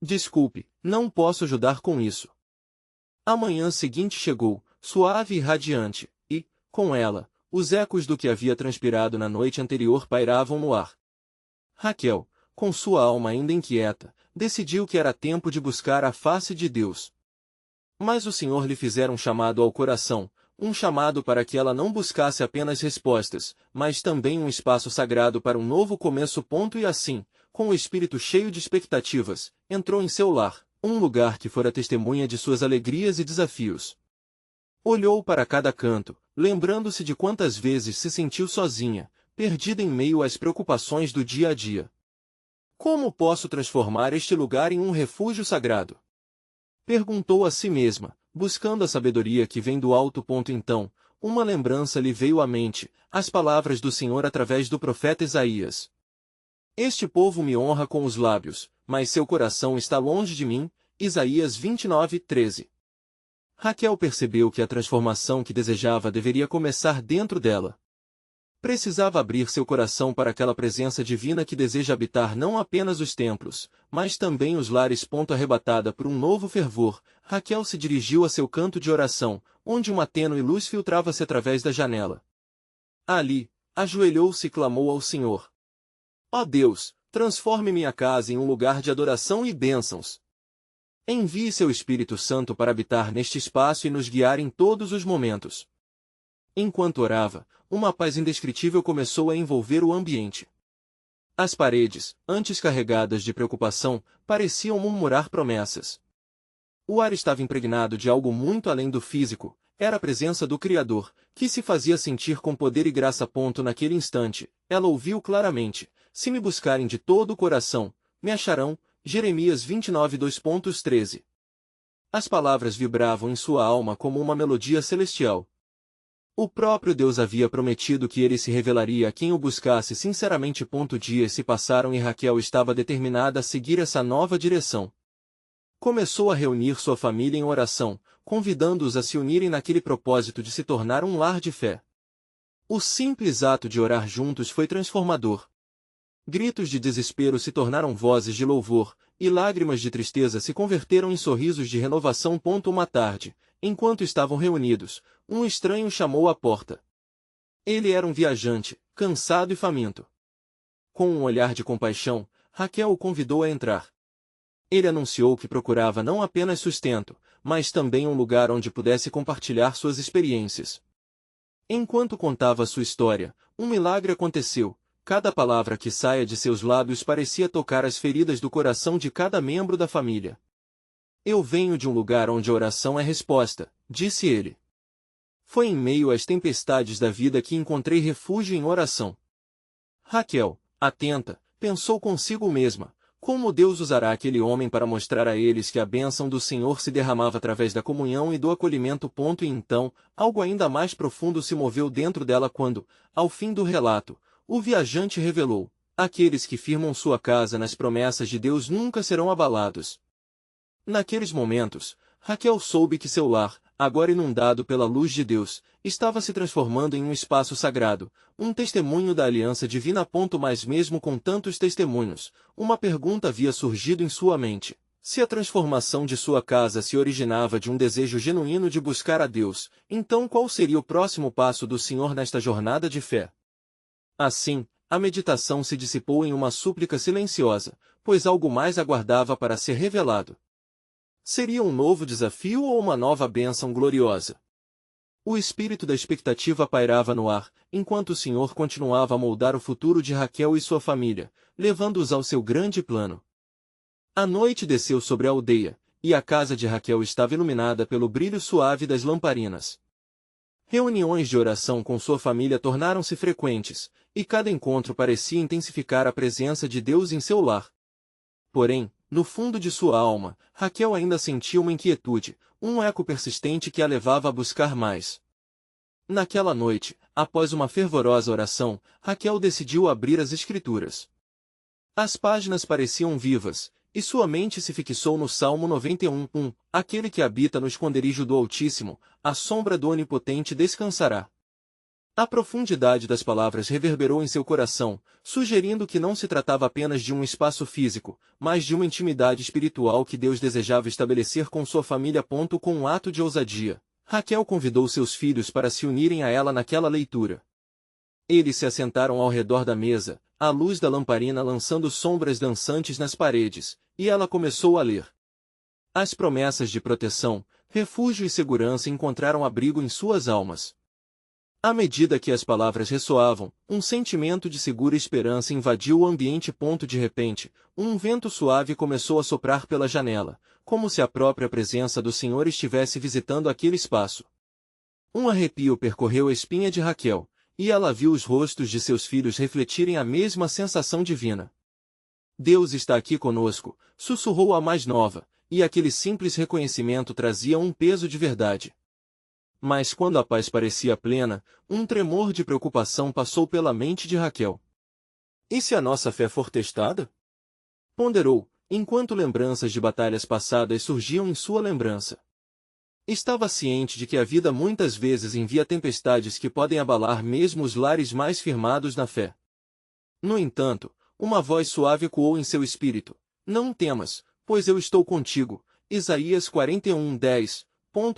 Desculpe, não posso ajudar com isso. A manhã seguinte chegou, suave e radiante, e, com ela, os ecos do que havia transpirado na noite anterior pairavam no ar. Raquel, com sua alma ainda inquieta, decidiu que era tempo de buscar a face de Deus. Mas o Senhor lhe fizera um chamado ao coração, um chamado para que ela não buscasse apenas respostas, mas também um espaço sagrado para um novo começo. E assim, com o espírito cheio de expectativas, entrou em seu lar, um lugar que fora testemunha de suas alegrias e desafios. Olhou para cada canto, lembrando-se de quantas vezes se sentiu sozinha, perdida em meio às preocupações do dia a dia. Como posso transformar este lugar em um refúgio sagrado? Perguntou a si mesma, buscando a sabedoria que vem do alto. Então, uma lembrança lhe veio à mente, as palavras do Senhor através do profeta Isaías. Este povo me honra com os lábios, mas seu coração está longe de mim. Isaías 29:13. Raquel percebeu que a transformação que desejava deveria começar dentro dela. Precisava abrir seu coração para aquela presença divina que deseja habitar não apenas os templos, mas também os lares. Arrebatada por um novo fervor, Raquel se dirigiu a seu canto de oração, onde uma tênue luz filtrava-se através da janela. Ali, ajoelhou-se e clamou ao Senhor. Ó Deus, transforme minha casa em um lugar de adoração e bênçãos. Envie seu Espírito Santo para habitar neste espaço e nos guiar em todos os momentos. Enquanto orava, uma paz indescritível começou a envolver o ambiente. As paredes, antes carregadas de preocupação, pareciam murmurar promessas. O ar estava impregnado de algo muito além do físico, era a presença do Criador, que se fazia sentir com poder e graça. Naquele instante, ela ouviu claramente: se me buscarem de todo o coração, me acharão. Jeremias 29:2-13. As palavras vibravam em sua alma como uma melodia celestial. O próprio Deus havia prometido que ele se revelaria a quem o buscasse sinceramente. Dias se passaram e Raquel estava determinada a seguir essa nova direção. Começou a reunir sua família em oração, convidando-os a se unirem naquele propósito de se tornar um lar de fé. O simples ato de orar juntos foi transformador. Gritos de desespero se tornaram vozes de louvor, e lágrimas de tristeza se converteram em sorrisos de renovação. Uma tarde, enquanto estavam reunidos, um estranho chamou à porta. Ele era um viajante, cansado e faminto. Com um olhar de compaixão, Raquel o convidou a entrar. Ele anunciou que procurava não apenas sustento, mas também um lugar onde pudesse compartilhar suas experiências. Enquanto contava sua história, um milagre aconteceu. Cada palavra que saía de seus lábios parecia tocar as feridas do coração de cada membro da família. Eu venho de um lugar onde a oração é resposta, disse ele. Foi em meio às tempestades da vida que encontrei refúgio em oração. Raquel, atenta, pensou consigo mesma: como Deus usará aquele homem para mostrar a eles que a bênção do Senhor se derramava através da comunhão e do acolhimento. E então, algo ainda mais profundo se moveu dentro dela quando, ao fim do relato, o viajante revelou: aqueles que firmam sua casa nas promessas de Deus nunca serão abalados. Naqueles momentos, Raquel soube que seu lar, agora inundado pela luz de Deus, estava se transformando em um espaço sagrado, um testemunho da aliança divina. Mas mesmo com tantos testemunhos, uma pergunta havia surgido em sua mente: se a transformação de sua casa se originava de um desejo genuíno de buscar a Deus, então qual seria o próximo passo do Senhor nesta jornada de fé? Assim, a meditação se dissipou em uma súplica silenciosa, pois algo mais aguardava para ser revelado. Seria um novo desafio ou uma nova bênção gloriosa? O espírito da expectativa pairava no ar, enquanto o Senhor continuava a moldar o futuro de Raquel e sua família, levando-os ao seu grande plano. A noite desceu sobre a aldeia, e a casa de Raquel estava iluminada pelo brilho suave das lamparinas. Reuniões de oração com sua família tornaram-se frequentes, e cada encontro parecia intensificar a presença de Deus em seu lar. Porém, no fundo de sua alma, Raquel ainda sentia uma inquietude, um eco persistente que a levava a buscar mais. Naquela noite, após uma fervorosa oração, Raquel decidiu abrir as Escrituras. As páginas pareciam vivas, e sua mente se fixou no Salmo 91:1, aquele que habita no esconderijo do Altíssimo, à sombra do Onipotente descansará. A profundidade das palavras reverberou em seu coração, sugerindo que não se tratava apenas de um espaço físico, mas de uma intimidade espiritual que Deus desejava estabelecer com sua família. Com um ato de ousadia, Raquel convidou seus filhos para se unirem a ela naquela leitura. Eles se assentaram ao redor da mesa, à luz da lamparina lançando sombras dançantes nas paredes, e ela começou a ler. As promessas de proteção, refúgio e segurança encontraram abrigo em suas almas. À medida que as palavras ressoavam, um sentimento de segura esperança invadiu o ambiente. De repente, um vento suave começou a soprar pela janela, como se a própria presença do Senhor estivesse visitando aquele espaço. Um arrepio percorreu a espinha de Raquel, e ela viu os rostos de seus filhos refletirem a mesma sensação divina. Deus está aqui conosco, sussurrou a mais nova, e aquele simples reconhecimento trazia um peso de verdade. Mas quando a paz parecia plena, um tremor de preocupação passou pela mente de Raquel. E se a nossa fé for testada? Ponderou, enquanto lembranças de batalhas passadas surgiam em sua lembrança. Estava ciente de que a vida muitas vezes envia tempestades que podem abalar mesmo os lares mais firmados na fé. No entanto, uma voz suave ecoou em seu espírito: não temas, pois eu estou contigo. Isaías 41:10.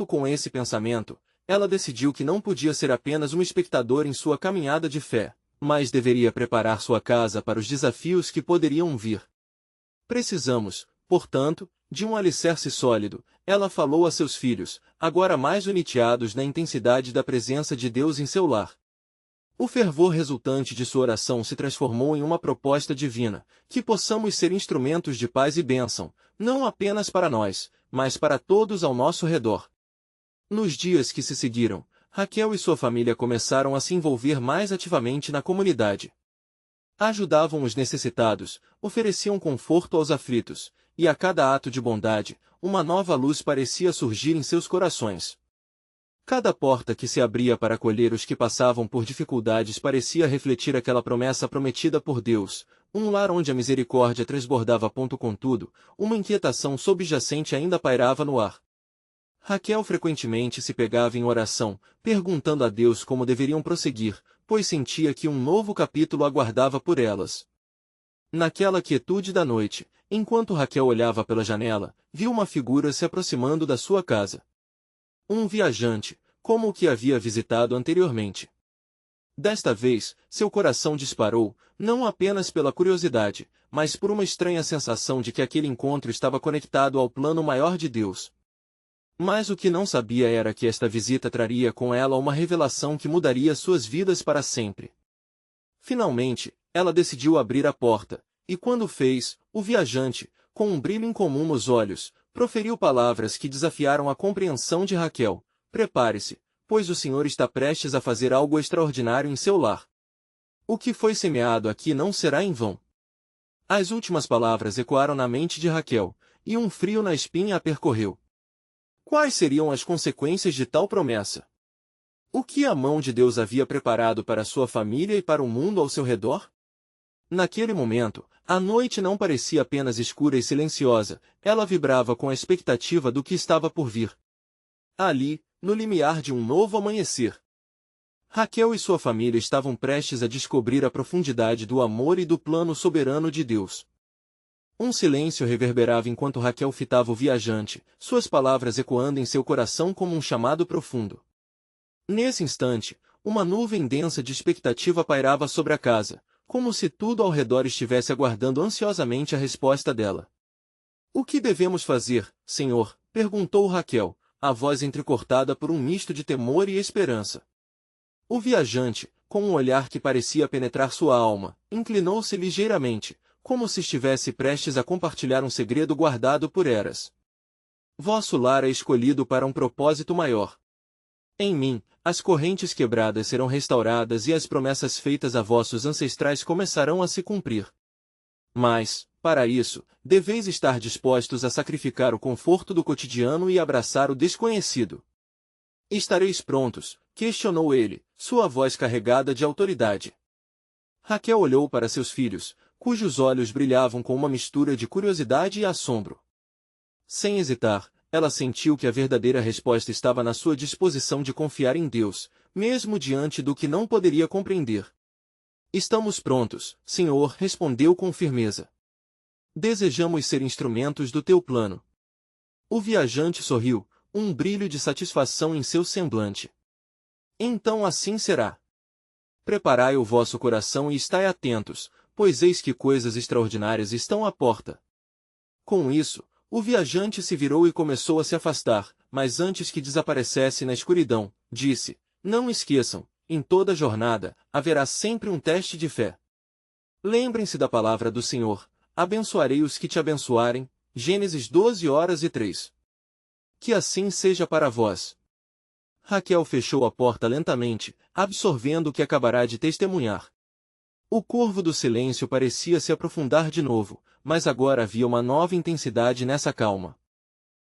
Com esse pensamento, ela decidiu que não podia ser apenas um espectador em sua caminhada de fé, mas deveria preparar sua casa para os desafios que poderiam vir. Precisamos, portanto, de um alicerce sólido, ela falou a seus filhos, agora mais unitiados na intensidade da presença de Deus em seu lar. O fervor resultante de sua oração se transformou em uma proposta divina, que possamos ser instrumentos de paz e bênção, não apenas para nós, mas para todos ao nosso redor. Nos dias que se seguiram, Raquel e sua família começaram a se envolver mais ativamente na comunidade. Ajudavam os necessitados, ofereciam conforto aos aflitos, e a cada ato de bondade, uma nova luz parecia surgir em seus corações. Cada porta que se abria para acolher os que passavam por dificuldades parecia refletir aquela promessa prometida por Deus, um lar onde a misericórdia transbordava. Contudo, uma inquietação subjacente ainda pairava no ar. Raquel frequentemente se pegava em oração, perguntando a Deus como deveriam prosseguir, pois sentia que um novo capítulo aguardava por elas. Naquela quietude da noite, enquanto Raquel olhava pela janela, viu uma figura se aproximando da sua casa. Um viajante, como o que havia visitado anteriormente. Desta vez, seu coração disparou, não apenas pela curiosidade, mas por uma estranha sensação de que aquele encontro estava conectado ao plano maior de Deus. Mas o que não sabia era que esta visita traria com ela uma revelação que mudaria suas vidas para sempre. Finalmente, ela decidiu abrir a porta, e quando fez, o viajante, com um brilho incomum nos olhos, proferiu palavras que desafiaram a compreensão de Raquel: prepare-se, pois o Senhor está prestes a fazer algo extraordinário em seu lar. O que foi semeado aqui não será em vão. As últimas palavras ecoaram na mente de Raquel, e um frio na espinha a percorreu. Quais seriam as consequências de tal promessa? O que a mão de Deus havia preparado para sua família e para o mundo ao seu redor? Naquele momento, a noite não parecia apenas escura e silenciosa, ela vibrava com a expectativa do que estava por vir. Ali, no limiar de um novo amanhecer, Raquel e sua família estavam prestes a descobrir a profundidade do amor e do plano soberano de Deus. Um silêncio reverberava enquanto Raquel fitava o viajante, suas palavras ecoando em seu coração como um chamado profundo. Nesse instante, uma nuvem densa de expectativa pairava sobre a casa, como se tudo ao redor estivesse aguardando ansiosamente a resposta dela. O que devemos fazer, Senhor? Perguntou Raquel, a voz entrecortada por um misto de temor e esperança. O viajante, com um olhar que parecia penetrar sua alma, inclinou-se ligeiramente, como se estivesse prestes a compartilhar um segredo guardado por eras. Vosso lar é escolhido para um propósito maior. Em mim, as correntes quebradas serão restauradas e as promessas feitas a vossos ancestrais começarão a se cumprir. Mas, para isso, deveis estar dispostos a sacrificar o conforto do cotidiano e abraçar o desconhecido. Estareis prontos? Questionou ele, sua voz carregada de autoridade. Raquel olhou para seus filhos, cujos olhos brilhavam com uma mistura de curiosidade e assombro. Sem hesitar, ela sentiu que a verdadeira resposta estava na sua disposição de confiar em Deus, mesmo diante do que não poderia compreender. Estamos prontos, Senhor, respondeu com firmeza. Desejamos ser instrumentos do teu plano. O viajante sorriu, um brilho de satisfação em seu semblante. Então assim será. Preparai o vosso coração e estai atentos, pois eis que coisas extraordinárias estão à porta. Com isso, o viajante se virou e começou a se afastar, mas antes que desaparecesse na escuridão, disse: Não esqueçam, em toda jornada, haverá sempre um teste de fé. Lembrem-se da palavra do Senhor: abençoarei os que te abençoarem. Gênesis 12:3. Que assim seja para vós. Raquel fechou a porta lentamente, absorvendo o que acabará de testemunhar. O corvo do silêncio parecia se aprofundar de novo, mas agora havia uma nova intensidade nessa calma.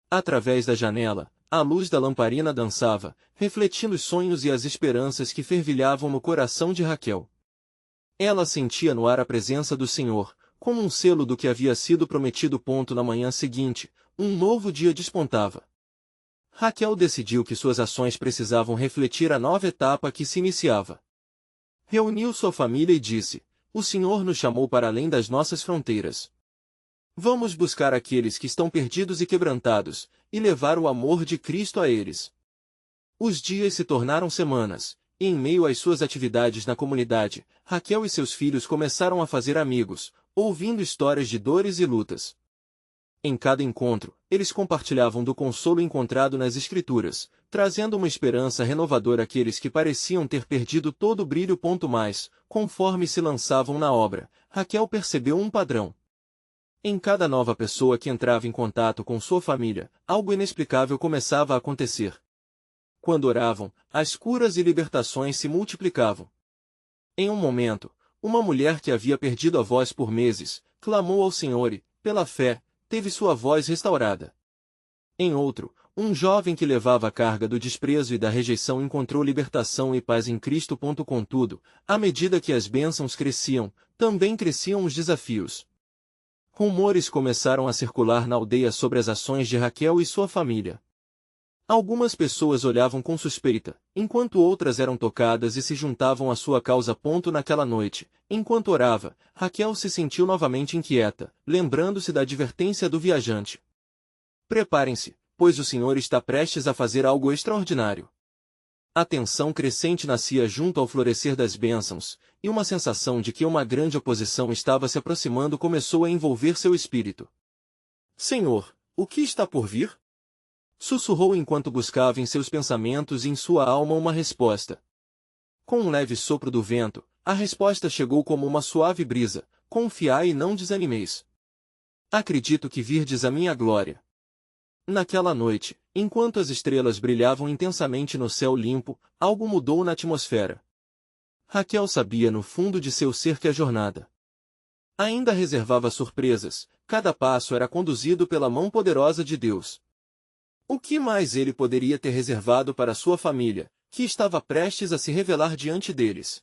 Através da janela, a luz da lamparina dançava, refletindo os sonhos e as esperanças que fervilhavam no coração de Raquel. Ela sentia no ar a presença do Senhor, como um selo do que havia sido prometido. Na manhã seguinte, um novo dia despontava. Raquel decidiu que suas ações precisavam refletir a nova etapa que se iniciava. Reuniu sua família e disse: O Senhor nos chamou para além das nossas fronteiras. Vamos buscar aqueles que estão perdidos e quebrantados, e levar o amor de Cristo a eles. Os dias se tornaram semanas, e em meio às suas atividades na comunidade, Raquel e seus filhos começaram a fazer amigos, ouvindo histórias de dores e lutas. Em cada encontro, eles compartilhavam do consolo encontrado nas Escrituras, trazendo uma esperança renovadora àqueles que pareciam ter perdido todo o brilho. Mais, conforme se lançavam na obra, Raquel percebeu um padrão. Em cada nova pessoa que entrava em contato com sua família, algo inexplicável começava a acontecer. Quando oravam, as curas e libertações se multiplicavam. Em um momento, uma mulher que havia perdido a voz por meses, clamou ao Senhor e, pela fé, teve sua voz restaurada. Em outro, um jovem que levava a carga do desprezo e da rejeição encontrou libertação e paz em Cristo. Contudo, à medida que as bênçãos cresciam, também cresciam os desafios. Rumores começaram a circular na aldeia sobre as ações de Raquel e sua família. Algumas pessoas olhavam com suspeita, enquanto outras eram tocadas e se juntavam à sua causa. Naquela noite, enquanto orava, Raquel se sentiu novamente inquieta, lembrando-se da advertência do viajante. Preparem-se, pois o Senhor está prestes a fazer algo extraordinário. A tensão crescente nascia junto ao florescer das bênçãos, e uma sensação de que uma grande oposição estava se aproximando começou a envolver seu espírito. Senhor, o que está por vir? Sussurrou enquanto buscava em seus pensamentos e em sua alma uma resposta. Com um leve sopro do vento, a resposta chegou como uma suave brisa: confiai e não desanimeis. Acredito que virdes a minha glória. Naquela noite, enquanto as estrelas brilhavam intensamente no céu limpo, algo mudou na atmosfera. Raquel sabia no fundo de seu ser que a jornada ainda reservava surpresas, cada passo era conduzido pela mão poderosa de Deus. O que mais ele poderia ter reservado para sua família, que estava prestes a se revelar diante deles?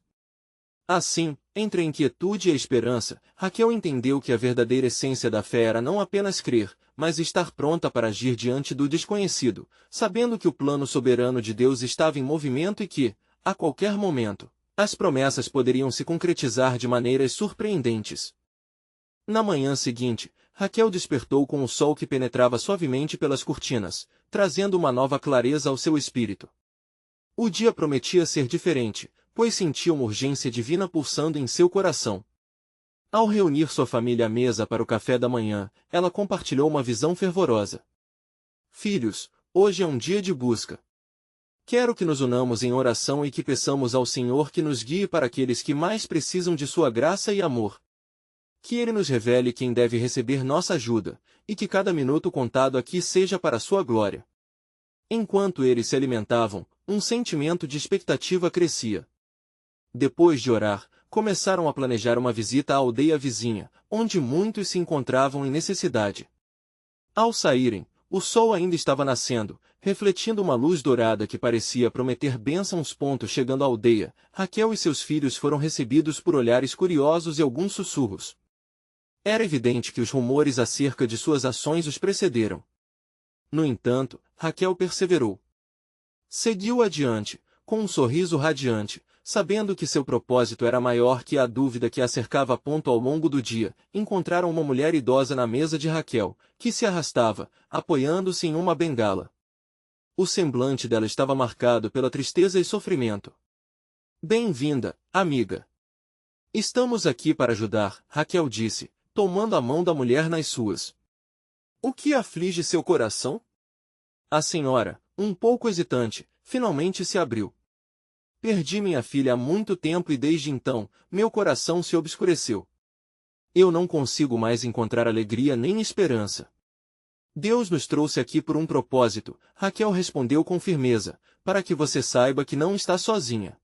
Assim, entre a inquietude e a esperança, Raquel entendeu que a verdadeira essência da fé era não apenas crer, mas estar pronta para agir diante do desconhecido, sabendo que o plano soberano de Deus estava em movimento e que, a qualquer momento, as promessas poderiam se concretizar de maneiras surpreendentes. Na manhã seguinte, Raquel despertou com o sol que penetrava suavemente pelas cortinas, trazendo uma nova clareza ao seu espírito. O dia prometia ser diferente, pois sentia uma urgência divina pulsando em seu coração. Ao reunir sua família à mesa para o café da manhã, ela compartilhou uma visão fervorosa. Filhos, hoje é um dia de busca. Quero que nos unamos em oração e que peçamos ao Senhor que nos guie para aqueles que mais precisam de sua graça e amor. Que Ele nos revele quem deve receber nossa ajuda, e que cada minuto contado aqui seja para sua glória. Enquanto eles se alimentavam, um sentimento de expectativa crescia. Depois de orar, começaram a planejar uma visita à aldeia vizinha, onde muitos se encontravam em necessidade. Ao saírem, o sol ainda estava nascendo, refletindo uma luz dourada que parecia prometer bênçãos. Chegando à aldeia, Raquel e seus filhos foram recebidos por olhares curiosos e alguns sussurros. Era evidente que os rumores acerca de suas ações os precederam. No entanto, Raquel perseverou. Seguiu adiante, com um sorriso radiante, sabendo que seu propósito era maior que a dúvida que a cercava ao longo do dia. Encontraram uma mulher idosa na mesa de Raquel, que se arrastava, apoiando-se em uma bengala. O semblante dela estava marcado pela tristeza e sofrimento. Bem-vinda, amiga. Estamos aqui para ajudar, Raquel disse, tomando a mão da mulher nas suas. O que aflige seu coração? A senhora, um pouco hesitante, finalmente se abriu. Perdi minha filha há muito tempo e desde então, meu coração se obscureceu. Eu não consigo mais encontrar alegria nem esperança. Deus nos trouxe aqui por um propósito, Raquel respondeu com firmeza, para que você saiba que não está sozinha.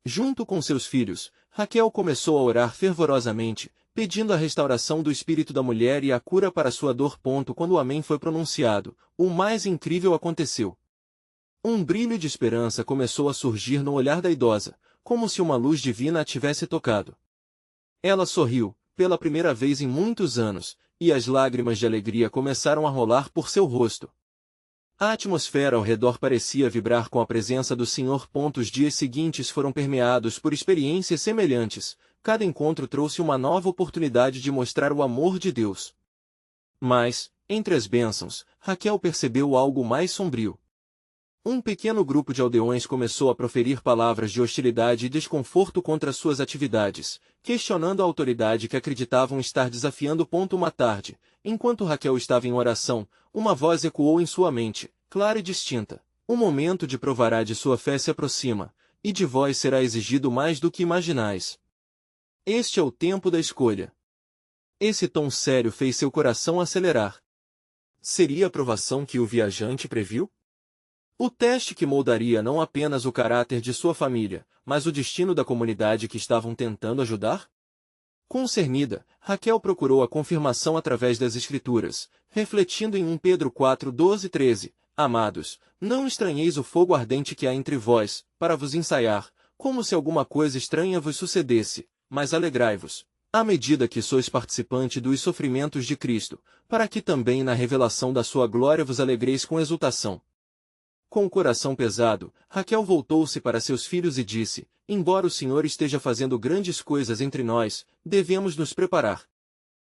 Junto com seus filhos, Raquel começou a orar fervorosamente, pedindo a restauração do espírito da mulher e a cura para sua dor. Quando o amém foi pronunciado, o mais incrível aconteceu. Um brilho de esperança começou a surgir no olhar da idosa, como se uma luz divina a tivesse tocado. Ela sorriu, pela primeira vez em muitos anos, e as lágrimas de alegria começaram a rolar por seu rosto. A atmosfera ao redor parecia vibrar com a presença do Senhor. Os dias seguintes foram permeados por experiências semelhantes. Cada encontro trouxe uma nova oportunidade de mostrar o amor de Deus. Mas, entre as bênçãos, Raquel percebeu algo mais sombrio. Um pequeno grupo de aldeões começou a proferir palavras de hostilidade e desconforto contra suas atividades, questionando a autoridade que acreditavam estar desafiando. Uma tarde, enquanto Raquel estava em oração, uma voz ecoou em sua mente, clara e distinta. O momento de provará de sua fé se aproxima, e de vós será exigido mais do que imaginais. Este é o tempo da escolha. Esse tom sério fez seu coração acelerar. Seria a provação que o viajante previu? O teste que moldaria não apenas o caráter de sua família, mas o destino da comunidade que estavam tentando ajudar? Concernida, Raquel procurou a confirmação através das Escrituras, refletindo em 1 Pedro 4, 12 e 13. Amados, não estranheis o fogo ardente que há entre vós, para vos ensaiar, como se alguma coisa estranha vos sucedesse, mas alegrai-vos, à medida que sois participante dos sofrimentos de Cristo, para que também na revelação da sua glória vos alegreis com exultação. Com o coração pesado, Raquel voltou-se para seus filhos e disse, embora o Senhor esteja fazendo grandes coisas entre nós, devemos nos preparar.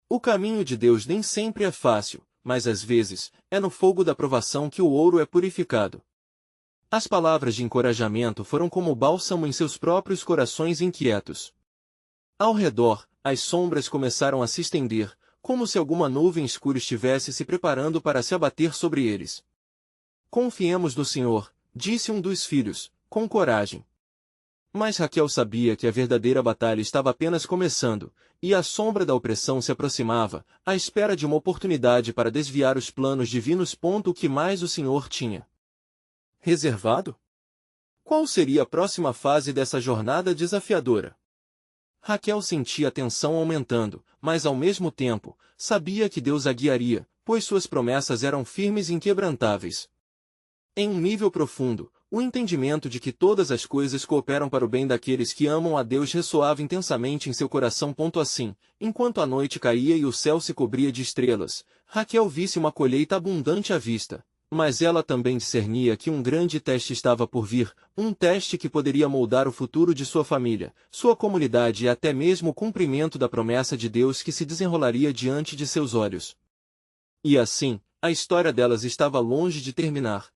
O caminho de Deus nem sempre é fácil, mas às vezes, é no fogo da provação que o ouro é purificado. As palavras de encorajamento foram como bálsamo em seus próprios corações inquietos. Ao redor, as sombras começaram a se estender, como se alguma nuvem escura estivesse se preparando para se abater sobre eles. Confiemos no Senhor, disse um dos filhos, com coragem. Mas Raquel sabia que a verdadeira batalha estava apenas começando, e a sombra da opressão se aproximava, à espera de uma oportunidade para desviar os planos divinos. O que mais o Senhor tinha reservado? Qual seria a próxima fase dessa jornada desafiadora? Raquel sentia a tensão aumentando, mas ao mesmo tempo, sabia que Deus a guiaria, pois suas promessas eram firmes e inquebrantáveis. Em um nível profundo, o entendimento de que todas as coisas cooperam para o bem daqueles que amam a Deus ressoava intensamente em seu coração. Assim, enquanto a noite caía e o céu se cobria de estrelas, Raquel visse uma colheita abundante à vista. Mas ela também discernia que um grande teste estava por vir, um teste que poderia moldar o futuro de sua família, sua comunidade e até mesmo o cumprimento da promessa de Deus que se desenrolaria diante de seus olhos. E assim, a história delas estava longe de terminar.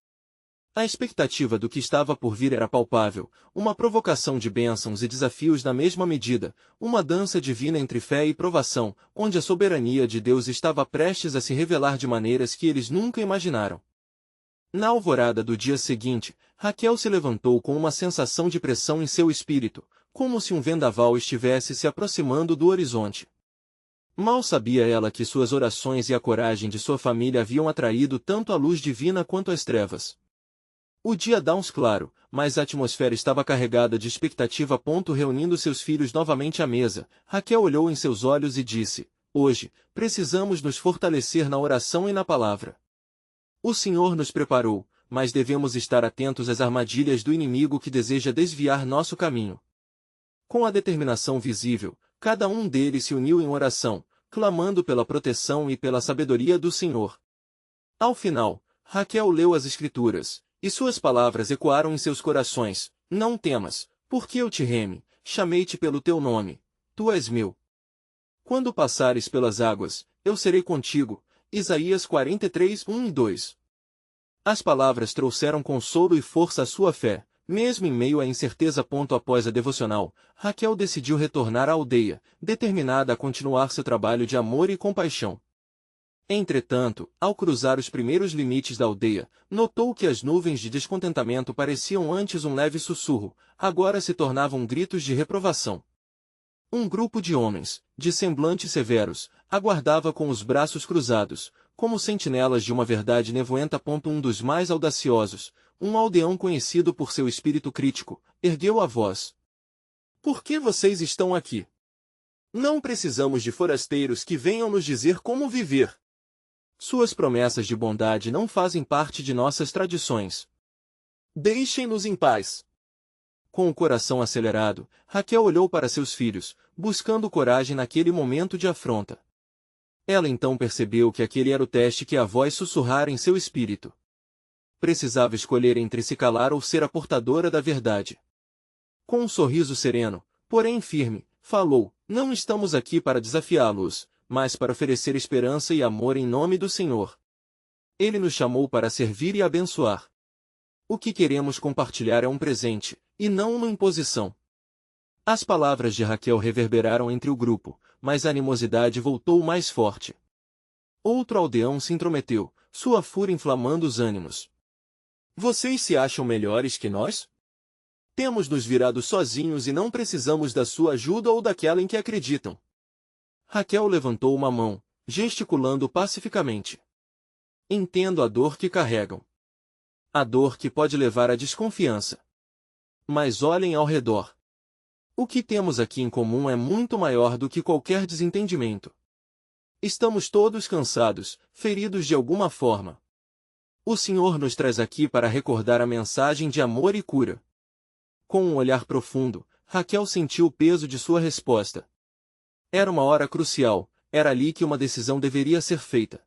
A expectativa do que estava por vir era palpável, uma provocação de bênçãos e desafios na mesma medida, uma dança divina entre fé e provação, onde a soberania de Deus estava prestes a se revelar de maneiras que eles nunca imaginaram. Na alvorada do dia seguinte, Raquel se levantou com uma sensação de pressão em seu espírito, como se um vendaval estivesse se aproximando do horizonte. Mal sabia ela que suas orações e a coragem de sua família haviam atraído tanto a luz divina quanto as trevas. O dia dá-uns claro, mas a atmosfera estava carregada de expectativa. Reunindo seus filhos novamente à mesa, Raquel olhou em seus olhos e disse, hoje, precisamos nos fortalecer na oração e na palavra. O Senhor nos preparou, mas devemos estar atentos às armadilhas do inimigo que deseja desviar nosso caminho. Com a determinação visível, cada um deles se uniu em oração, clamando pela proteção e pela sabedoria do Senhor. Ao final, Raquel leu as Escrituras, e suas palavras ecoaram em seus corações, Não temas, porque eu te reme, chamei-te pelo teu nome, tu és meu. Quando passares pelas águas, eu serei contigo. Isaías 43, 1 e 2. As palavras trouxeram consolo e força à sua fé, mesmo em meio à incerteza. Após a devocional, Raquel decidiu retornar à aldeia, determinada a continuar seu trabalho de amor e compaixão. Entretanto, ao cruzar os primeiros limites da aldeia, notou que as nuvens de descontentamento pareciam antes um leve sussurro, agora se tornavam gritos de reprovação. Um grupo de homens, de semblantes severos, aguardava com os braços cruzados, como sentinelas de uma verdade nevoenta. Um dos mais audaciosos, um aldeão conhecido por seu espírito crítico, ergueu a voz. Por que vocês estão aqui? Não precisamos de forasteiros que venham nos dizer como viver. Suas promessas de bondade não fazem parte de nossas tradições. Deixem-nos em paz. Com o coração acelerado, Raquel olhou para seus filhos, buscando coragem naquele momento de afronta. Ela então percebeu que aquele era o teste que a voz sussurrara em seu espírito. Precisava escolher entre se calar ou ser a portadora da verdade. Com um sorriso sereno, porém firme, falou: Não estamos aqui para desafiá-los, mas para oferecer esperança e amor em nome do Senhor. Ele nos chamou para servir e abençoar. O que queremos compartilhar é um presente, e não uma imposição. As palavras de Raquel reverberaram entre o grupo, mas a animosidade voltou mais forte. Outro aldeão se intrometeu, sua fúria inflamando os ânimos. Vocês se acham melhores que nós? Temos nos virado sozinhos e não precisamos da sua ajuda ou daquela em que acreditam. Raquel levantou uma mão, gesticulando pacificamente. Entendo a dor que carregam. A dor que pode levar à desconfiança. Mas olhem ao redor. O que temos aqui em comum é muito maior do que qualquer desentendimento. Estamos todos cansados, feridos de alguma forma. O Senhor nos traz aqui para recordar a mensagem de amor e cura. Com um olhar profundo, Raquel sentiu o peso de sua resposta. Era uma hora crucial, era ali que uma decisão deveria ser feita.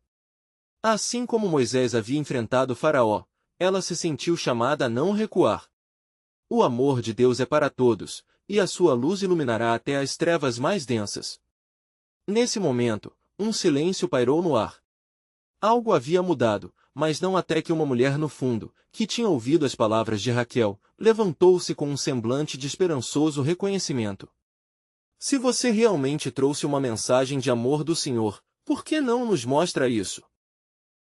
Assim como Moisés havia enfrentado Faraó, ela se sentiu chamada a não recuar. O amor de Deus é para todos, e a sua luz iluminará até as trevas mais densas. Nesse momento, um silêncio pairou no ar. Algo havia mudado, mas não até que uma mulher no fundo, que tinha ouvido as palavras de Raquel, levantou-se com um semblante de esperançoso reconhecimento. Se você realmente trouxe uma mensagem de amor do Senhor, por que não nos mostra isso?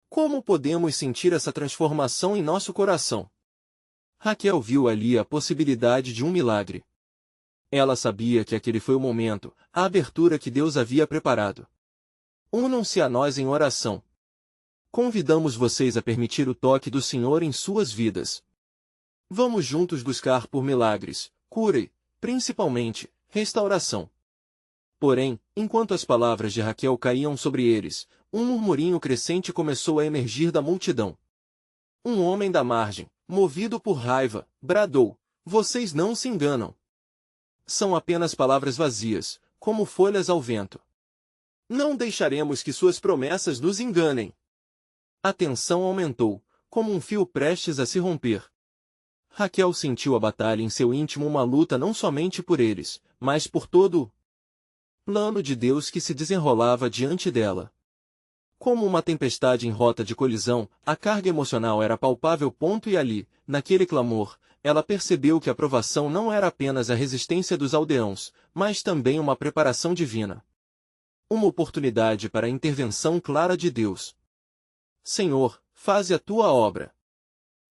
Como podemos sentir essa transformação em nosso coração? Raquel viu ali a possibilidade de um milagre. Ela sabia que aquele foi o momento, a abertura que Deus havia preparado. Unam-se a nós em oração. Convidamos vocês a permitir o toque do Senhor em suas vidas. Vamos juntos buscar por milagres, cura e, principalmente, restauração. Porém, enquanto as palavras de Raquel caíam sobre eles, um murmurinho crescente começou a emergir da multidão. Um homem da margem, movido por raiva, bradou: Vocês não se enganam. São apenas palavras vazias, como folhas ao vento. Não deixaremos que suas promessas nos enganem. A tensão aumentou, como um fio prestes a se romper. Raquel sentiu a batalha em seu íntimo, uma luta não somente por eles, mas por todo o plano de Deus que se desenrolava diante dela. Como uma tempestade em rota de colisão, a carga emocional era palpável. E ali, naquele clamor, ela percebeu que a provação não era apenas a resistência dos aldeãos, mas também uma preparação divina. Uma oportunidade para a intervenção clara de Deus. Senhor, faze a tua obra.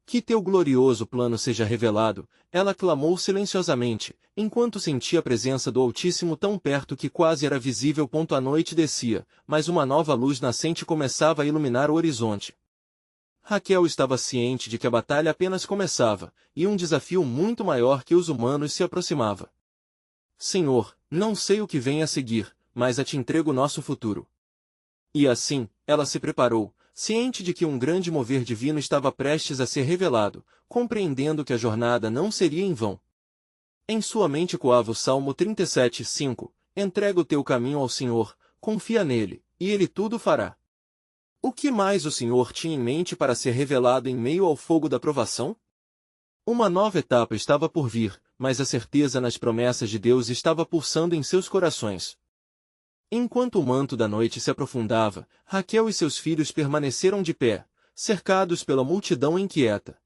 Que teu glorioso plano seja revelado, ela clamou silenciosamente, enquanto sentia a presença do Altíssimo tão perto que quase era visível. A noite descia, mas uma nova luz nascente começava a iluminar o horizonte. Raquel estava ciente de que a batalha apenas começava, e um desafio muito maior que os humanos se aproximava. Senhor, não sei o que vem a seguir, mas a ti entrego o nosso futuro. E assim, ela se preparou, ciente de que um grande mover divino estava prestes a ser revelado, compreendendo que a jornada não seria em vão. Em sua mente coava o Salmo 37:5, entrega o teu caminho ao Senhor, confia nele, e ele tudo fará. O que mais o Senhor tinha em mente para ser revelado em meio ao fogo da provação? Uma nova etapa estava por vir, mas a certeza nas promessas de Deus estava pulsando em seus corações. Enquanto o manto da noite se aprofundava, Raquel e seus filhos permaneceram de pé, cercados pela multidão inquieta.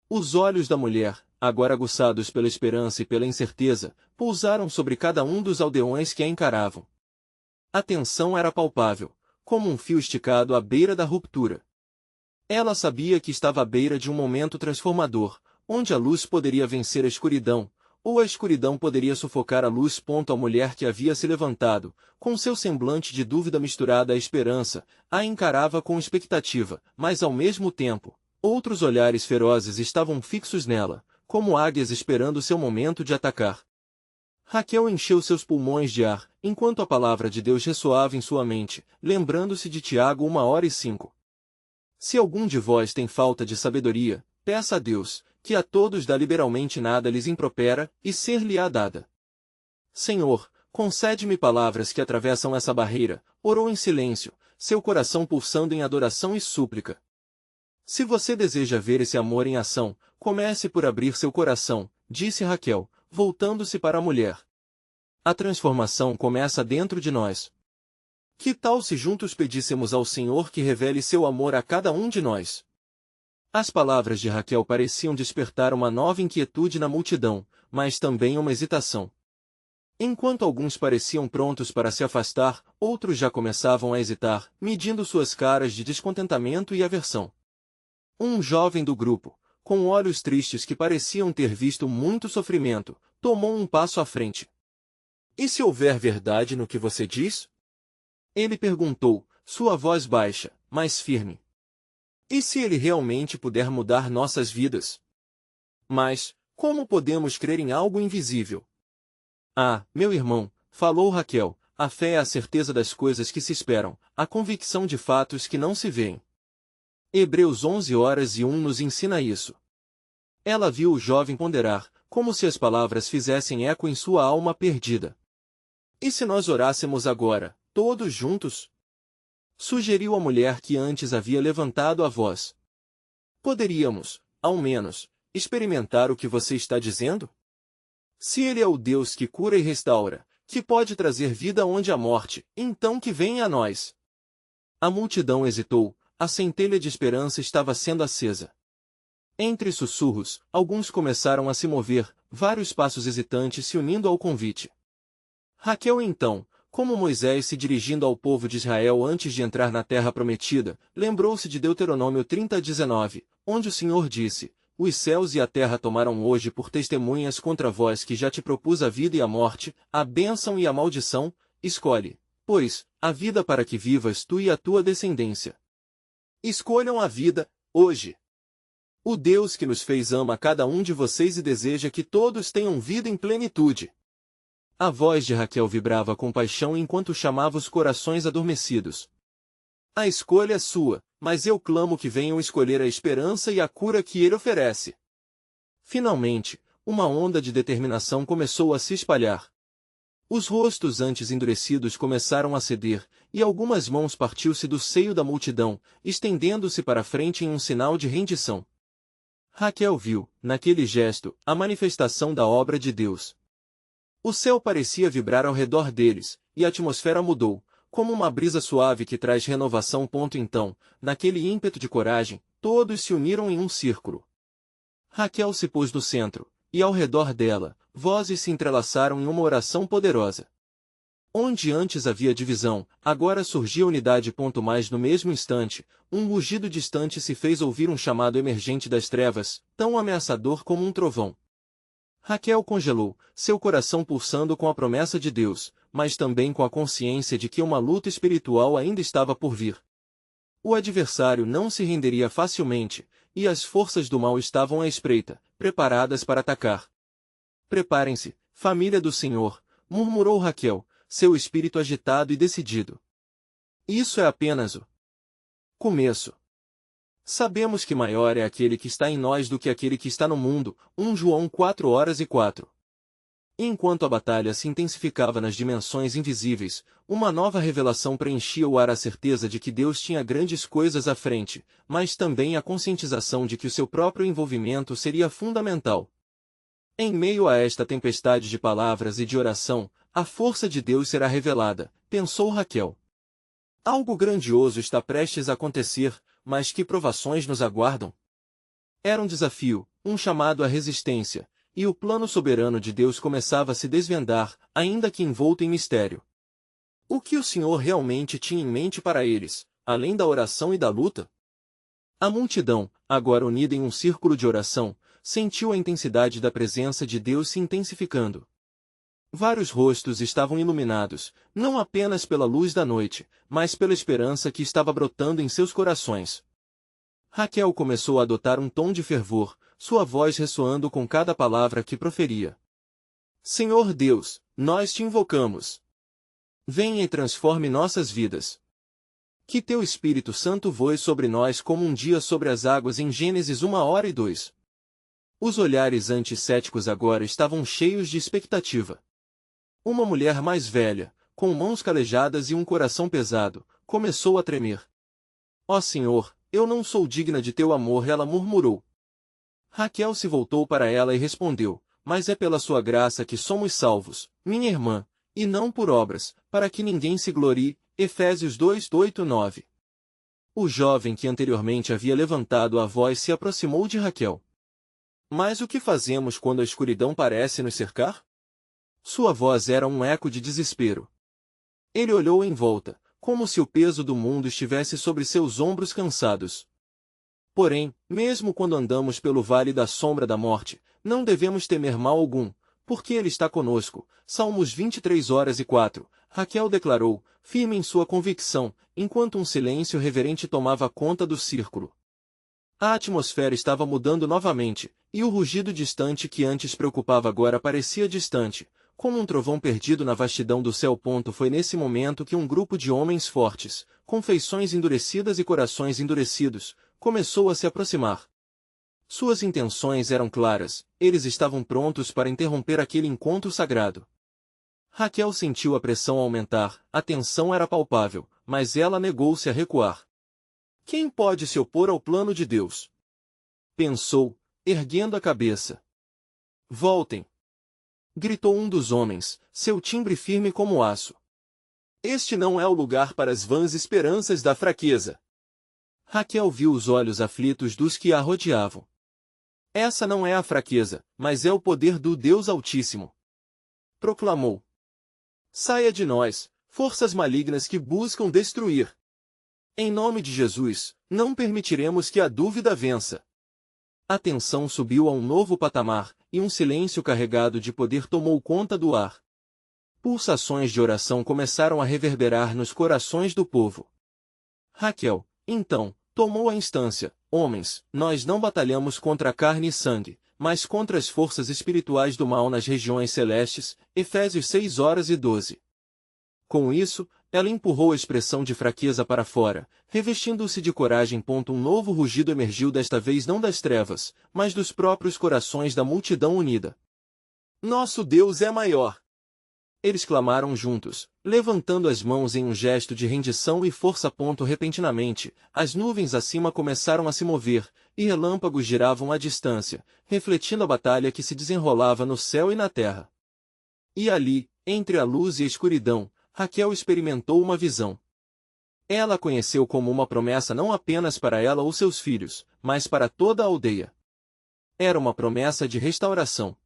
Os olhos da mulher, agora aguçados pela esperança e pela incerteza, pousaram sobre cada um dos aldeões que a encaravam. A tensão era palpável, como um fio esticado à beira da ruptura. Ela sabia que estava à beira de um momento transformador, onde a luz poderia vencer a escuridão, ou a escuridão poderia sufocar a luz. A mulher que havia se levantado, com seu semblante de dúvida misturada à esperança, a encarava com expectativa, mas ao mesmo tempo, outros olhares ferozes estavam fixos nela, como águias esperando seu momento de atacar. Raquel encheu seus pulmões de ar, enquanto a palavra de Deus ressoava em sua mente, lembrando-se de Tiago 1:5. Se algum de vós tem falta de sabedoria, peça a Deus, que a todos dá liberalmente, nada lhes impropera, e ser-lhe-á dada. Senhor, concede-me palavras que atravessam essa barreira, orou em silêncio, seu coração pulsando em adoração e súplica. Se você deseja ver esse amor em ação, comece por abrir seu coração, disse Raquel, voltando-se para a mulher. A transformação começa dentro de nós. Que tal se juntos pedíssemos ao Senhor que revele seu amor a cada um de nós? As palavras de Raquel pareciam despertar uma nova inquietude na multidão, mas também uma hesitação. Enquanto alguns pareciam prontos para se afastar, outros já começavam a hesitar, medindo suas caras de descontentamento e aversão. Um jovem do grupo, com olhos tristes que pareciam ter visto muito sofrimento, tomou um passo à frente. E se houver verdade no que você diz? Ele perguntou, sua voz baixa, mas firme. E se ele realmente puder mudar nossas vidas? Mas, como podemos crer em algo invisível? Ah, meu irmão, falou Raquel, a fé é a certeza das coisas que se esperam, a convicção de fatos que não se veem. Hebreus 11:1 nos ensina isso. Ela viu o jovem ponderar, como se as palavras fizessem eco em sua alma perdida. E se nós orássemos agora, todos juntos? Sugeriu a mulher que antes havia levantado a voz. Poderíamos, ao menos, experimentar o que você está dizendo? Se ele é o Deus que cura e restaura, que pode trazer vida onde há morte, então que venha a nós. A multidão hesitou, a centelha de esperança estava sendo acesa. Entre sussurros, alguns começaram a se mover, vários passos hesitantes se unindo ao convite. Raquel então, como Moisés se dirigindo ao povo de Israel antes de entrar na terra prometida, lembrou-se de Deuteronômio 30:19, onde o Senhor disse, os céus e a terra tomaram hoje por testemunhas contra vós que já te propus a vida e a morte, a bênção e a maldição, escolhe, pois, a vida para que vivas tu e a tua descendência. Escolham a vida, hoje. O Deus que nos fez ama cada um de vocês e deseja que todos tenham vida em plenitude. A voz de Raquel vibrava com paixão enquanto chamava os corações adormecidos. A escolha é sua, mas eu clamo que venham escolher a esperança e a cura que ele oferece. Finalmente, uma onda de determinação começou a se espalhar. Os rostos antes endurecidos começaram a ceder, e algumas mãos partiu-se do seio da multidão, estendendo-se para a frente em um sinal de rendição. Raquel viu, naquele gesto, a manifestação da obra de Deus. O céu parecia vibrar ao redor deles, e a atmosfera mudou, como uma brisa suave que traz renovação. Então, naquele ímpeto de coragem, todos se uniram em um círculo. Raquel se pôs no centro, e ao redor dela, vozes se entrelaçaram em uma oração poderosa. Onde antes havia divisão, agora surgia unidade. Mas no mesmo instante, um mugido distante se fez ouvir, um chamado emergente das trevas, tão ameaçador como um trovão. Raquel congelou, seu coração pulsando com a promessa de Deus, mas também com a consciência de que uma luta espiritual ainda estava por vir. O adversário não se renderia facilmente, e as forças do mal estavam à espreita, preparadas para atacar. Preparem-se, família do Senhor, murmurou Raquel, seu espírito agitado e decidido. Isso é apenas o começo. Sabemos que maior é aquele que está em nós do que aquele que está no mundo, 1 João 4:4. Enquanto a batalha se intensificava nas dimensões invisíveis, uma nova revelação preenchia o ar, a certeza de que Deus tinha grandes coisas à frente, mas também a conscientização de que o seu próprio envolvimento seria fundamental. Em meio a esta tempestade de palavras e de oração, a força de Deus será revelada, pensou Raquel. Algo grandioso está prestes a acontecer, mas que provações nos aguardam? Era um desafio, um chamado à resistência, e o plano soberano de Deus começava a se desvendar, ainda que envolto em mistério. O que o Senhor realmente tinha em mente para eles, além da oração e da luta? A multidão, agora unida em um círculo de oração, sentiu a intensidade da presença de Deus se intensificando. Vários rostos estavam iluminados, não apenas pela luz da noite, mas pela esperança que estava brotando em seus corações. Raquel começou a adotar um tom de fervor, sua voz ressoando com cada palavra que proferia. Senhor Deus, nós te invocamos. Venha e transforme nossas vidas. Que teu Espírito Santo voe sobre nós como um dia sobre as águas em Gênesis 1:2. Os olhares anticéticos agora estavam cheios de expectativa. Uma mulher mais velha, com mãos calejadas e um coração pesado, começou a tremer. Ó Senhor, eu não sou digna de teu amor, ela murmurou. Raquel se voltou para ela e respondeu, mas é pela sua graça que somos salvos, minha irmã, e não por obras, para que ninguém se glorie. Efésios 2:8-9. O jovem que anteriormente havia levantado a voz se aproximou de Raquel. Mas o que fazemos quando a escuridão parece nos cercar? Sua voz era um eco de desespero. Ele olhou em volta, como se o peso do mundo estivesse sobre seus ombros cansados. Porém, mesmo quando andamos pelo vale da sombra da morte, não devemos temer mal algum, porque Ele está conosco. Salmos 23:4. Raquel declarou, firme em sua convicção, enquanto um silêncio reverente tomava conta do círculo. A atmosfera estava mudando novamente, e o rugido distante que antes preocupava agora parecia distante, como um trovão perdido na vastidão do céu. Foi nesse momento que um grupo de homens fortes, com feições endurecidas e corações endurecidos, começou a se aproximar. Suas intenções eram claras, eles estavam prontos para interromper aquele encontro sagrado. Raquel sentiu a pressão aumentar, a tensão era palpável, mas ela negou-se a recuar. Quem pode se opor ao plano de Deus? Pensou, erguendo a cabeça. Voltem! Gritou um dos homens, seu timbre firme como aço. Este não é o lugar para as vãs esperanças da fraqueza. Raquel viu os olhos aflitos dos que a rodeavam. Essa não é a fraqueza, mas é o poder do Deus Altíssimo. Proclamou. Saia de nós, forças malignas que buscam destruir. Em nome de Jesus, não permitiremos que a dúvida vença. A tensão subiu a um novo patamar, e um silêncio carregado de poder tomou conta do ar. Pulsações de oração começaram a reverberar nos corações do povo. Raquel, então, tomou a instância. Homens, nós não batalhamos contra carne e sangue, mas contra as forças espirituais do mal nas regiões celestes. Efésios 6:12. Com isso, ela empurrou a expressão de fraqueza para fora, revestindo-se de coragem. Um novo rugido emergiu, desta vez não das trevas, mas dos próprios corações da multidão unida. Nosso Deus é maior! Eles clamaram juntos, levantando as mãos em um gesto de rendição e força. Repentinamente, as nuvens acima começaram a se mover, e relâmpagos giravam à distância, refletindo a batalha que se desenrolava no céu e na terra. E ali, entre a luz e a escuridão, Raquel experimentou uma visão. Ela a conheceu como uma promessa não apenas para ela ou seus filhos, mas para toda a aldeia. Era uma promessa de restauração.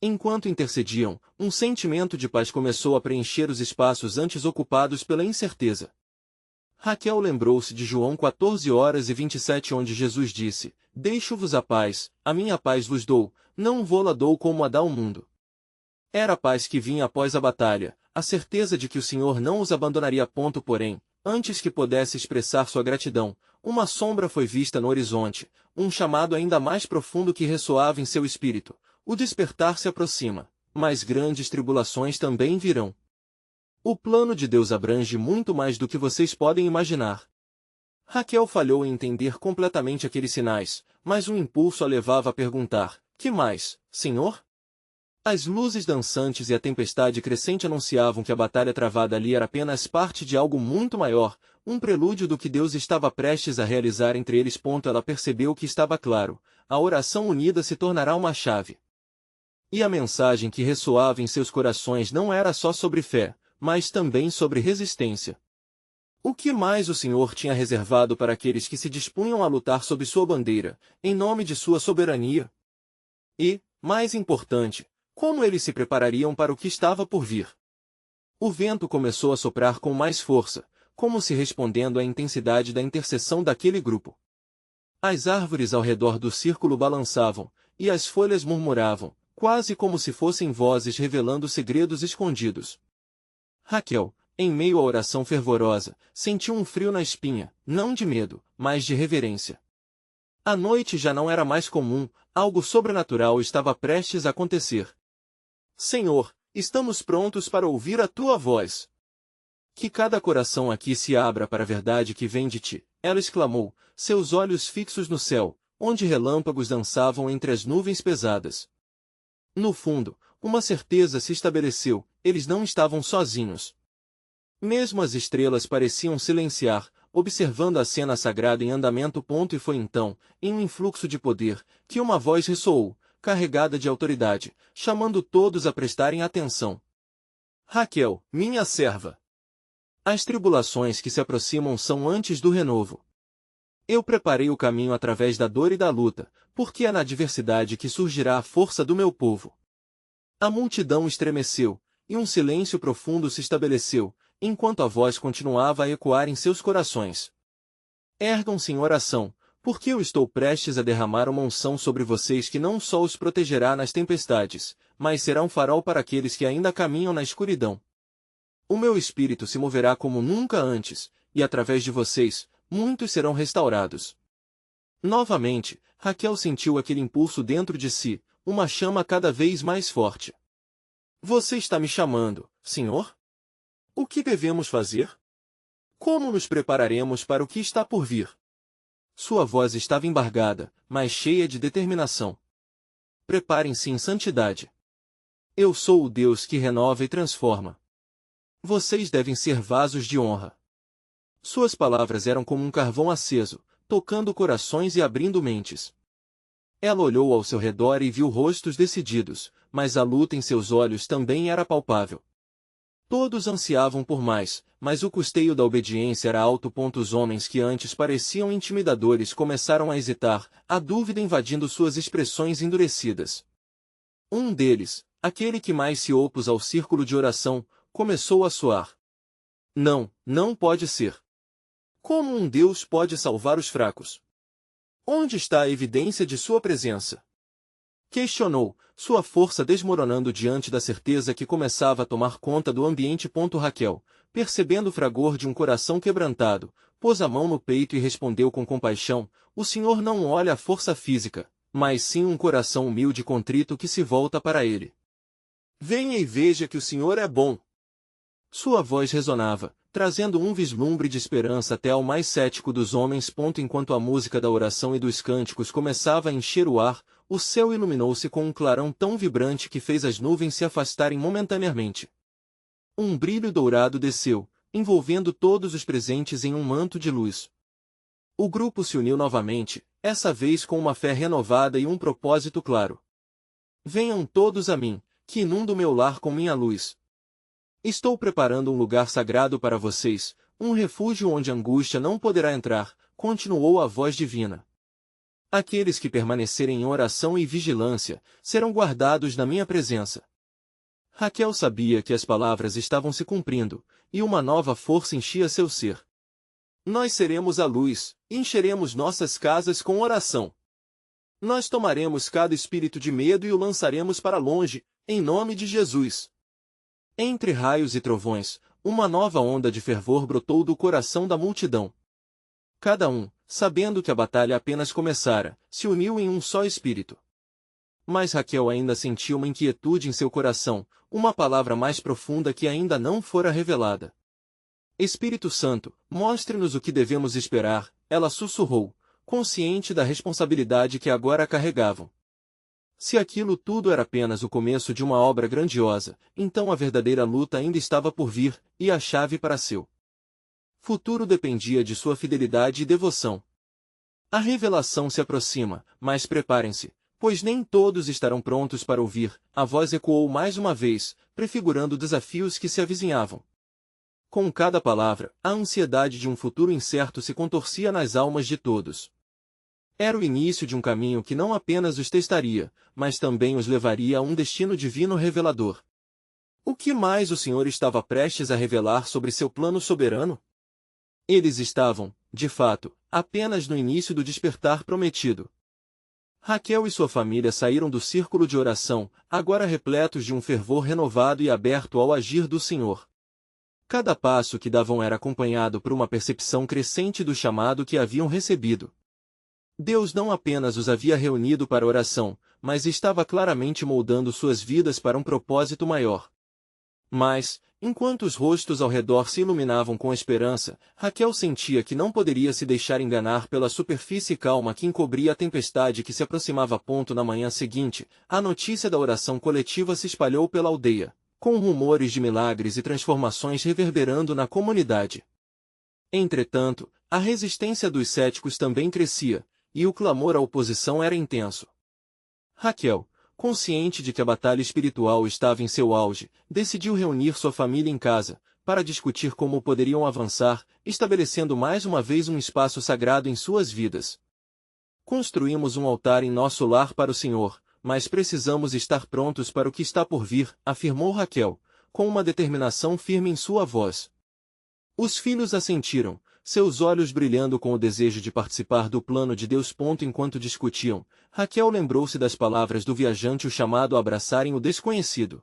Enquanto intercediam, um sentimento de paz começou a preencher os espaços antes ocupados pela incerteza. Raquel lembrou-se de João 14:27, onde Jesus disse, Deixo-vos a paz, a minha paz vos dou, não vou-la dou como a dá o mundo. Era a paz que vinha após a batalha, a certeza de que o Senhor não os abandonaria. Porém, antes que pudesse expressar sua gratidão, uma sombra foi vista no horizonte, um chamado ainda mais profundo que ressoava em seu espírito. O despertar se aproxima, mas grandes tribulações também virão. O plano de Deus abrange muito mais do que vocês podem imaginar. Raquel falhou em entender completamente aqueles sinais, mas um impulso a levava a perguntar, que mais, Senhor? As luzes dançantes e a tempestade crescente anunciavam que a batalha travada ali era apenas parte de algo muito maior, um prelúdio do que Deus estava prestes a realizar entre eles. Ela percebeu que estava claro: a oração unida se tornará uma chave. E a mensagem que ressoava em seus corações não era só sobre fé, mas também sobre resistência. O que mais o Senhor tinha reservado para aqueles que se dispunham a lutar sob sua bandeira, em nome de sua soberania? E, mais importante, como eles se preparariam para o que estava por vir? O vento começou a soprar com mais força, como se respondendo à intensidade da intercessão daquele grupo. As árvores ao redor do círculo balançavam, e as folhas murmuravam, quase como se fossem vozes revelando segredos escondidos. Raquel, em meio à oração fervorosa, sentiu um frio na espinha, não de medo, mas de reverência. A noite já não era mais comum, algo sobrenatural estava prestes a acontecer. Senhor, estamos prontos para ouvir a tua voz. Que cada coração aqui se abra para a verdade que vem de ti, ela exclamou, seus olhos fixos no céu, onde relâmpagos dançavam entre as nuvens pesadas. No fundo, uma certeza se estabeleceu: eles não estavam sozinhos. Mesmo as estrelas pareciam silenciar, observando a cena sagrada em andamento. E foi então, em um influxo de poder, que uma voz ressoou, carregada de autoridade, chamando todos a prestarem atenção. Raquel, minha serva. As tribulações que se aproximam são antes do renovo. Eu preparei o caminho através da dor e da luta, porque é na adversidade que surgirá a força do meu povo. A multidão estremeceu, e um silêncio profundo se estabeleceu, enquanto a voz continuava a ecoar em seus corações. Ergam-se em oração, porque eu estou prestes a derramar uma unção sobre vocês que não só os protegerá nas tempestades, mas será um farol para aqueles que ainda caminham na escuridão. O meu espírito se moverá como nunca antes, e através de vocês, muitos serão restaurados. Novamente, Raquel sentiu aquele impulso dentro de si, uma chama cada vez mais forte. Você está me chamando, Senhor? O que devemos fazer? Como nos prepararemos para o que está por vir? Sua voz estava embargada, mas cheia de determinação. Preparem-se em santidade. Eu sou o Deus que renova e transforma. Vocês devem ser vasos de honra. Suas palavras eram como um carvão aceso, tocando corações e abrindo mentes. Ela olhou ao seu redor e viu rostos decididos, mas a luta em seus olhos também era palpável. Todos ansiavam por mais, mas o custeio da obediência era alto. Os homens que antes pareciam intimidadores começaram a hesitar, a dúvida invadindo suas expressões endurecidas. Um deles, aquele que mais se opôs ao círculo de oração, começou a soar. Não, não pode ser. Como um Deus pode salvar os fracos? Onde está a evidência de sua presença? Questionou, sua força desmoronando diante da certeza que começava a tomar conta do ambiente. Raquel, percebendo o fragor de um coração quebrantado, pôs a mão no peito e respondeu com compaixão: o Senhor não olha a força física, mas sim um coração humilde e contrito que se volta para ele. Venha e veja que o Senhor é bom. Sua voz ressonava, trazendo um vislumbre de esperança até ao mais cético dos homens. Enquanto a música da oração e dos cânticos começava a encher o ar, o céu iluminou-se com um clarão tão vibrante que fez as nuvens se afastarem momentaneamente. Um brilho dourado desceu, envolvendo todos os presentes em um manto de luz. O grupo se uniu novamente, essa vez com uma fé renovada e um propósito claro. Venham todos a mim, que inundo meu lar com minha luz. Estou preparando um lugar sagrado para vocês, um refúgio onde a angústia não poderá entrar, continuou a voz divina. Aqueles que permanecerem em oração e vigilância, serão guardados na minha presença. Raquel sabia que as palavras estavam se cumprindo, e uma nova força enchia seu ser. Nós seremos a luz, e encheremos nossas casas com oração. Nós tomaremos cada espírito de medo e o lançaremos para longe, em nome de Jesus. Entre raios e trovões, uma nova onda de fervor brotou do coração da multidão. Cada um, sabendo que a batalha apenas começara, se uniu em um só espírito. Mas Raquel ainda sentia uma inquietude em seu coração, uma palavra mais profunda que ainda não fora revelada. Espírito Santo, mostre-nos o que devemos esperar, ela sussurrou, consciente da responsabilidade que agora carregavam. Se aquilo tudo era apenas o começo de uma obra grandiosa, então a verdadeira luta ainda estava por vir, e a chave para seu futuro dependia de sua fidelidade e devoção. A revelação se aproxima, mas preparem-se, pois nem todos estarão prontos para ouvir. A voz ecoou mais uma vez, prefigurando desafios que se avizinhavam. Com cada palavra, a ansiedade de um futuro incerto se contorcia nas almas de todos. Era o início de um caminho que não apenas os testaria, mas também os levaria a um destino divino revelador. O que mais o Senhor estava prestes a revelar sobre seu plano soberano? Eles estavam, de fato, apenas no início do despertar prometido. Raquel e sua família saíram do círculo de oração, agora repletos de um fervor renovado e aberto ao agir do Senhor. Cada passo que davam era acompanhado por uma percepção crescente do chamado que haviam recebido. Deus não apenas os havia reunido para oração, mas estava claramente moldando suas vidas para um propósito maior. Mas, enquanto os rostos ao redor se iluminavam com esperança, Raquel sentia que não poderia se deixar enganar pela superfície calma que encobria a tempestade que se aproximava. Na manhã seguinte, a notícia da oração coletiva se espalhou pela aldeia, com rumores de milagres e transformações reverberando na comunidade. Entretanto, a resistência dos céticos também crescia, e o clamor à oposição era intenso. Raquel, consciente de que a batalha espiritual estava em seu auge, decidiu reunir sua família em casa, para discutir como poderiam avançar, estabelecendo mais uma vez um espaço sagrado em suas vidas. Construímos um altar em nosso lar para o Senhor, mas precisamos estar prontos para o que está por vir, afirmou Raquel, com uma determinação firme em sua voz. Os filhos assentiram, seus olhos brilhando com o desejo de participar do plano de Deus. Enquanto discutiam, Raquel lembrou-se das palavras do viajante, o chamado a abraçarem o desconhecido.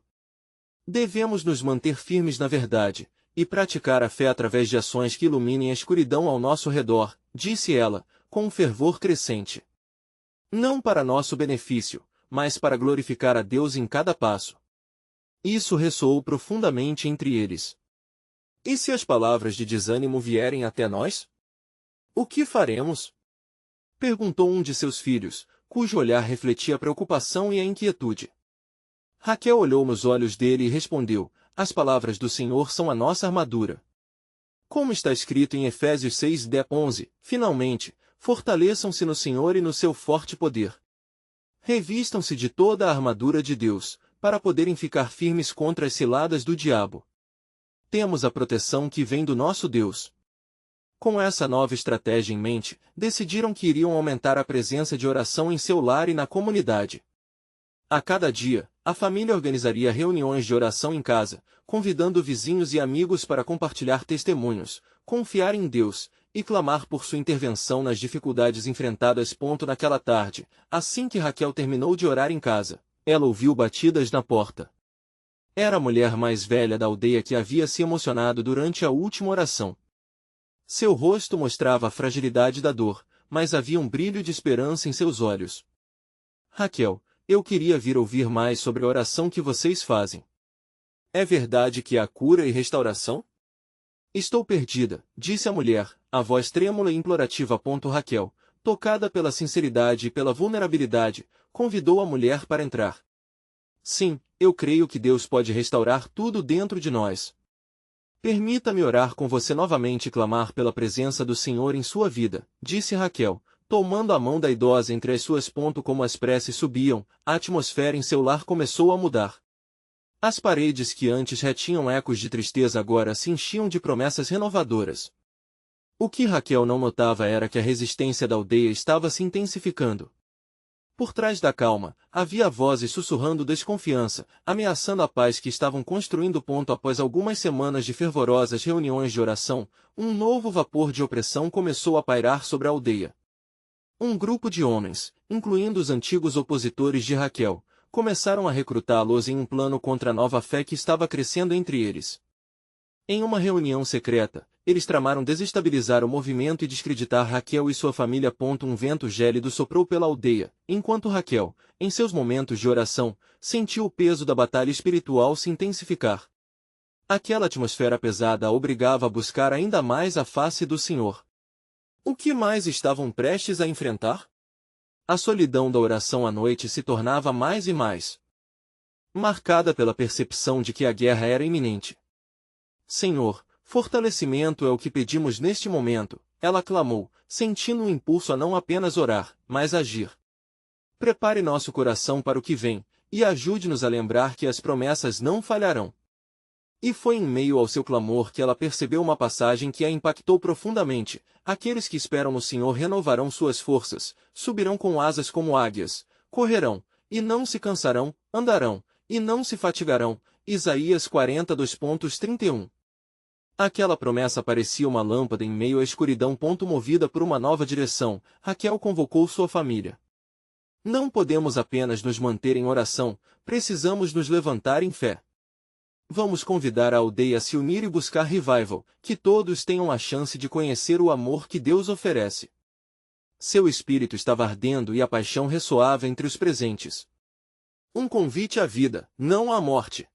Devemos nos manter firmes na verdade, e praticar a fé através de ações que iluminem a escuridão ao nosso redor, disse ela, com um fervor crescente. Não para nosso benefício, mas para glorificar a Deus em cada passo. Isso ressoou profundamente entre eles. E se as palavras de desânimo vierem até nós? O que faremos? Perguntou um de seus filhos, cujo olhar refletia a preocupação e a inquietude. Raquel olhou nos olhos dele e respondeu, as palavras do Senhor são a nossa armadura. Como está escrito em Efésios 6:11, finalmente, fortaleçam-se no Senhor e no seu forte poder. Revistam-se de toda a armadura de Deus, para poderem ficar firmes contra as ciladas do diabo. Temos a proteção que vem do nosso Deus. Com essa nova estratégia em mente, decidiram que iriam aumentar a presença de oração em seu lar e na comunidade. A cada dia, a família organizaria reuniões de oração em casa, convidando vizinhos e amigos para compartilhar testemunhos, confiar em Deus, e clamar por sua intervenção nas dificuldades enfrentadas. Naquela tarde, assim que Raquel terminou de orar em casa, ela ouviu batidas na porta. Era a mulher mais velha da aldeia que havia se emocionado durante a última oração. Seu rosto mostrava a fragilidade da dor, mas havia um brilho de esperança em seus olhos. Raquel, eu queria vir ouvir mais sobre a oração que vocês fazem. É verdade que há cura e restauração? Estou perdida, disse a mulher, a voz trêmula e implorativa. Raquel, tocada pela sinceridade e pela vulnerabilidade, convidou a mulher para entrar. Sim, eu creio que Deus pode restaurar tudo dentro de nós. Permita-me orar com você novamente e clamar pela presença do Senhor em sua vida, disse Raquel, tomando a mão da idosa entre as suas. Como as preces subiam, a atmosfera em seu lar começou a mudar. As paredes que antes retinham ecos de tristeza agora se enchiam de promessas renovadoras. O que Raquel não notava era que a resistência da aldeia estava se intensificando. Por trás da calma, havia vozes sussurrando desconfiança, ameaçando a paz que estavam construindo. Após algumas semanas de fervorosas reuniões de oração, um novo vapor de opressão começou a pairar sobre a aldeia. Um grupo de homens, incluindo os antigos opositores de Raquel, começaram a recrutá-los em um plano contra a nova fé que estava crescendo entre eles. Em uma reunião secreta, eles tramaram desestabilizar o movimento e descreditar Raquel e sua família. Um vento gélido soprou pela aldeia, enquanto Raquel, em seus momentos de oração, sentiu o peso da batalha espiritual se intensificar. Aquela atmosfera pesada a obrigava a buscar ainda mais a face do Senhor. O que mais estavam prestes a enfrentar? A solidão da oração à noite se tornava mais e mais marcada pela percepção de que a guerra era iminente. Senhor, fortalecimento é o que pedimos neste momento, ela clamou, sentindo um impulso a não apenas orar, mas agir. Prepare nosso coração para o que vem, e ajude-nos a lembrar que as promessas não falharão. E foi em meio ao seu clamor que ela percebeu uma passagem que a impactou profundamente. Aqueles que esperam no Senhor renovarão suas forças, subirão com asas como águias, correrão, e não se cansarão, andarão, e não se fatigarão. Isaías 42:31. Aquela promessa parecia uma lâmpada em meio à escuridão. Movida por uma nova direção, Raquel convocou sua família. Não podemos apenas nos manter em oração, precisamos nos levantar em fé. Vamos convidar a aldeia a se unir e buscar revival, que todos tenham a chance de conhecer o amor que Deus oferece. Seu espírito estava ardendo e a paixão ressoava entre os presentes. Um convite à vida, não à morte.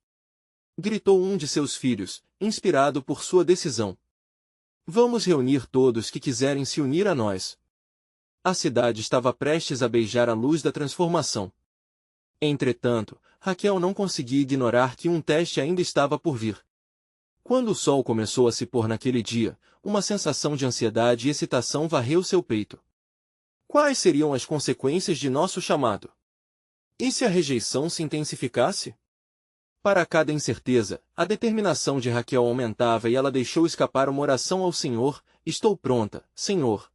Gritou um de seus filhos, inspirado por sua decisão. Vamos reunir todos que quiserem se unir a nós. A cidade estava prestes a beijar a luz da transformação. Entretanto, Raquel não conseguia ignorar que um teste ainda estava por vir. Quando o sol começou a se pôr naquele dia, uma sensação de ansiedade e excitação varreu seu peito. Quais seriam as consequências de nosso chamado? E se a rejeição se intensificasse? Para cada incerteza, a determinação de Raquel aumentava e ela deixou escapar uma oração ao Senhor: estou pronta, Senhor.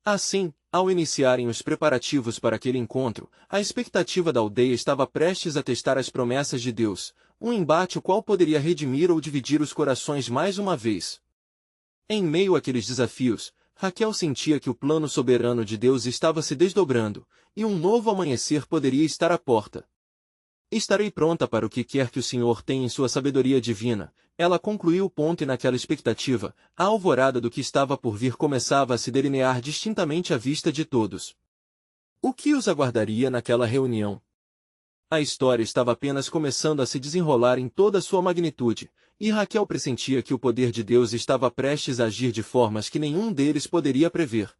Assim, ao iniciarem os preparativos para aquele encontro, a expectativa da aldeia estava prestes a testar as promessas de Deus, um embate o qual poderia redimir ou dividir os corações mais uma vez. Em meio àqueles desafios, Raquel sentia que o plano soberano de Deus estava se desdobrando, e um novo amanhecer poderia estar à porta. Estarei pronta para o que quer que o Senhor tenha em sua sabedoria divina, ela concluiu. E naquela expectativa, a alvorada do que estava por vir começava a se delinear distintamente à vista de todos. O que os aguardaria naquela reunião? A história estava apenas começando a se desenrolar em toda sua magnitude, e Raquel pressentia que o poder de Deus estava prestes a agir de formas que nenhum deles poderia prever.